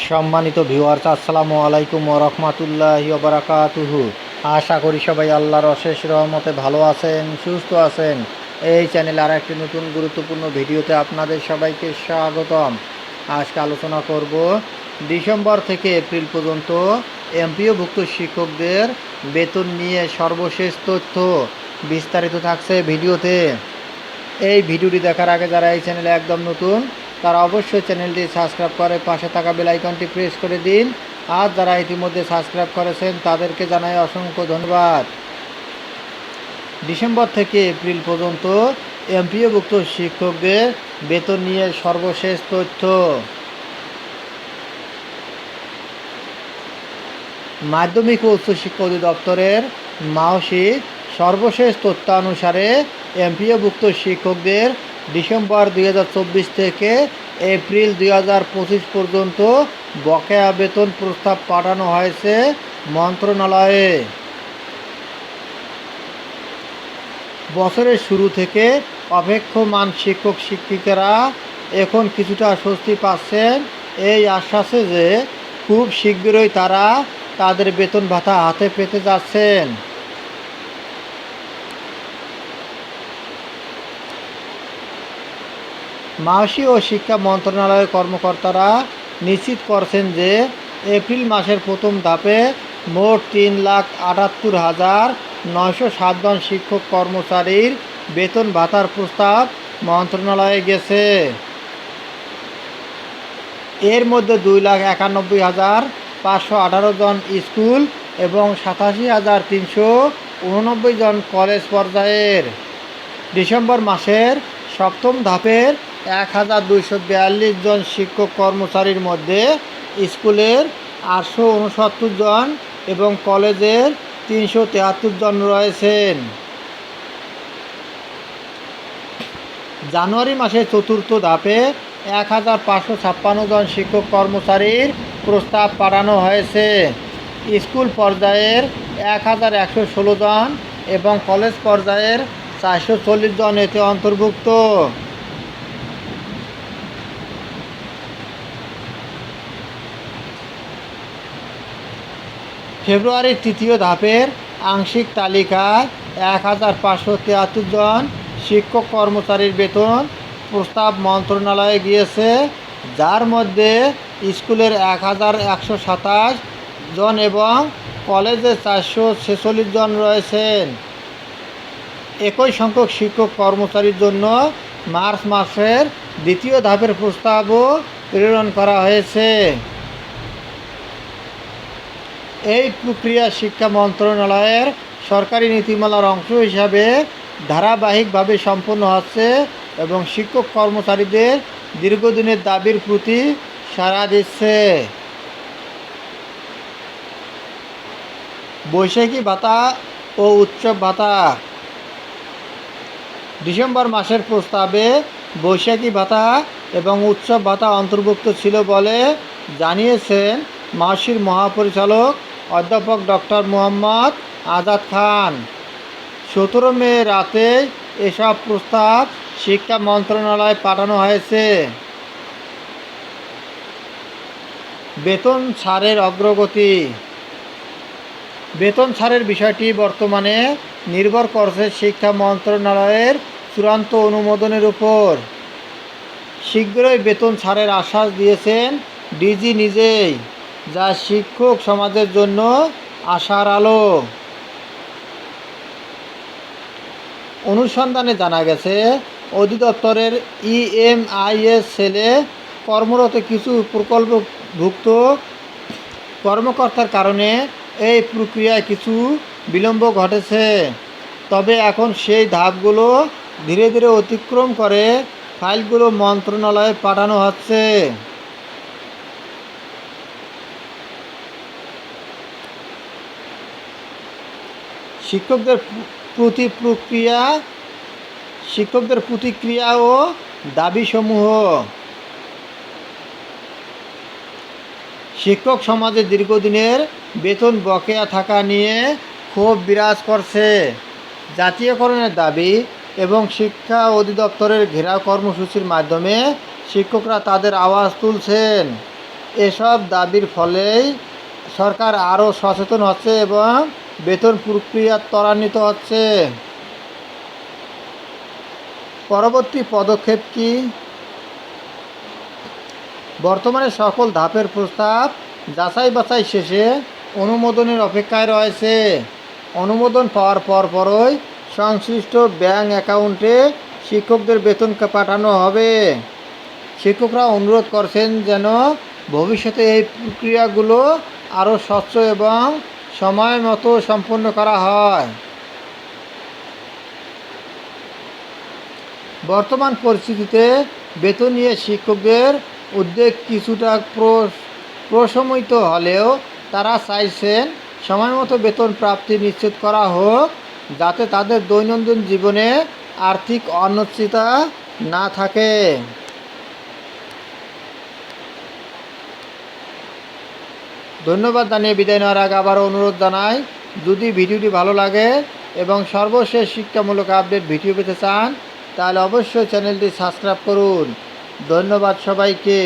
সম্মানিত ভিউয়ার্স, আসসালামু আলাইকুম ওয়া রাহমাতুল্লাহি ওয়া বারাকাতুহু। আশা করি সবাই আল্লাহর অশেষ রহমতে ভালো আছেন, সুস্থ আছেন। এই চ্যানেলে আর একটি নতুন গুরুত্বপূর্ণ ভিডিওতে আপনাদের সবাইকে স্বাগতম। আজকে আলোচনা করব ডিসেম্বর থেকে এপ্রিল পর্যন্ত এমপিওভুক্ত শিক্ষকদের বেতন নিয়ে সর্বশেষ তথ্য বিস্তারিত থাকছে ভিডিওতে। এই ভিডিওটি দেখার আগে যারা এই চ্যানেলে একদম নতুন তারা অবশ্যই চ্যানেলটি সাবস্ক্রাইব করে পাশে থাকা বেল আইকনটি প্রেস করে দিন। আর যারা ইতিমধ্যে সাবস্ক্রাইব করেছেন তাদেরকে জানাই অসংখ্য ধন্যবাদ। ডিসেম্বর থেকে এপ্রিল পর্যন্ত এমপিওভুক্ত শিক্ষকদের বেতন নিয়ে সর্বশেষ তথ্য। মাধ্যমিক ও উচ্চশিক্ষা অধিদপ্তরের মাসিক সর্বশেষ তথ্যানুসারে এমপিওভুক্ত শিক্ষকদের ডিসেম্বর 2024 থেকে এপ্রিল 2025 পর্যন্ত বকেয়া বেতন প্রস্তাব পাঠানো হয়েছে মন্ত্রণালয়ে। বছরের শুরু থেকে অপেক্ষমান শিক্ষক শিক্ষিকারা এখন কিছুটা স্বস্তি পাচ্ছেন এই আশ্বাসে যে খুব শীঘ্রই তারা তাদের বেতন ভাতা হাতে পেতে যাচ্ছেন। মাসি ও শিক্ষা মন্ত্রণালয়ের কর্মকর্তারা নিশ্চিত করছেন যে এপ্রিল মাসের প্রথম ধাপে মোট 3,78,907 জন শিক্ষক কর্মচারীর বেতন ভাতার প্রস্তাব মন্ত্রণালয়ে গেছে। এর মধ্যে 2,91,518 জন স্কুল এবং 87,389 জন কলেজ পর্যায়ের। ডিসেম্বর মাসের সপ্তম ধাপের 1,242 জন শিক্ষক কর্মচারীর মধ্যে স্কুলের 869 জন এবং কলেজের 373 জন রয়েছেন। জানুয়ারি মাসের চতুর্থ ধাপে 1,556 জন শিক্ষক কর্মচারীর প্রস্তাব পাঠানো হয়েছে। স্কুল পর্যায়ের 1,116 জন এবং কলেজ পর্যায়ের 440 জন এতে অন্তর্ভুক্ত। ফেব্রুয়ারির তৃতীয় ধাপের আংশিক তালিকায় 1,573 জন শিক্ষক কর্মচারীর বেতন প্রস্তাব মন্ত্রণালয়ে গিয়েছে, যার মধ্যে স্কুলের 1,127 জন এবং কলেজে 446 জন রয়েছেন। একই সংখ্যক শিক্ষক কর্মচারীর জন্য মার্চ মাসের দ্বিতীয় ধাপের প্রস্তাবও প্রেরণ করা হয়েছে। এই প্রক্রিয়া শিক্ষা মন্ত্রণালয়ের সরকারি নীতিমালার অংশ হিসাবে ধারাবাহিকভাবে সম্পন্ন হচ্ছে এবং শিক্ষক কর্মচারীদের দীর্ঘদিনের দাবির প্রতি সাড়া দিচ্ছে। বৈশাখী ভাতা ও উৎসব ভাতা। ডিসেম্বর মাসের প্রস্তাবে বৈশাখী ভাতা এবং উৎসব ভাতা অন্তর্ভুক্ত ছিল বলে জানিয়েছেন মাসির মহাপরিচালক অধ্যাপক ডক্টর মোহাম্মদ আজাদ খান। 17 মে রাতে এসব প্রস্তাব শিক্ষা মন্ত্রণালয়ে পাঠানো হয়েছে। বেতন ছাড়ের অগ্রগতি। বেতন ছাড়ের বিষয়টি বর্তমানে নির্ভর করছে শিক্ষা মন্ত্রণালয়ের চূড়ান্ত অনুমোদনের উপর। শীঘ্রই বেতন ছাড়ের আশ্বাস দিয়েছেন ডিজি নিজেই, যা শিক্ষক সমাজের জন্য আশার আলো। অনুসন্ধানে জানা গেছে অধিদপ্তরের ইএমআইএস সেলে কর্মরত কিছু প্রকল্পভুক্ত কর্মকর্তার কারণে এই প্রক্রিয়ায় কিছু বিলম্ব ঘটেছে। তবে এখন সেই ধাপগুলো ধীরে ধীরে অতিক্রম করে ফাইলগুলো মন্ত্রণালয়ে পাঠানো হচ্ছে। শিক্ষকদের প্রতিক্রিয়া ও দাবিসমূহ। শিক্ষক সমাজে দীর্ঘদিনের বেতন বকেয়া থাকা নিয়ে ক্ষোভ বিরাজ করছে। জাতীয়করণের দাবি এবং শিক্ষা অধিদপ্তরের ঘেরাও কর্মসূচির মাধ্যমে শিক্ষকরা তাদের আওয়াজ তুলছেন। এসব দাবির ফলেই সরকার আরও সচেতন হচ্ছে এবং বেতন প্রক্রিয়া ত্বরান্বিত হচ্ছে। পরবর্তী পদক্ষেপ কি? বর্তমানে সকল ধাপের প্রস্তাব যাচাই বাছাই শেষে অনুমোদনের অপেক্ষায় রয়েছে। অনুমোদন পাওয়ার পরই সংশ্লিষ্ট ব্যাংক অ্যাকাউন্টে শিক্ষকদের বেতন পাঠানো হবে। শিক্ষকরা অনুরোধ করছেন যেন ভবিষ্যতে এই প্রক্রিয়াগুলো আরও স্বচ্ছ এবং সময় মতো সম্পন্ন করা হয়। বর্তমান পরিস্থিতিতে বেতন নিয়ে শিক্ষকদের উদ্বেগ কিছুটা প্রশমিত হলেও তারা চাইছেন সময়মতো বেতন প্রাপ্তি নিশ্চিত করা হোক, যাতে তাদের দৈনন্দিন জীবনে আর্থিক অনিশ্চয়তা না থাকে। ধন্যবাদ জানিয়ে বিদায় নেওয়ার আগে আবারও অনুরোধ জানাই, যদি ভিডিওটি ভালো লাগে এবং সর্বশেষ শিক্ষামূলক আপডেট ভিডিও পেতে চান তাহলে অবশ্যই চ্যানেলটি সাবস্ক্রাইব করুন। ধন্যবাদ সবাইকে।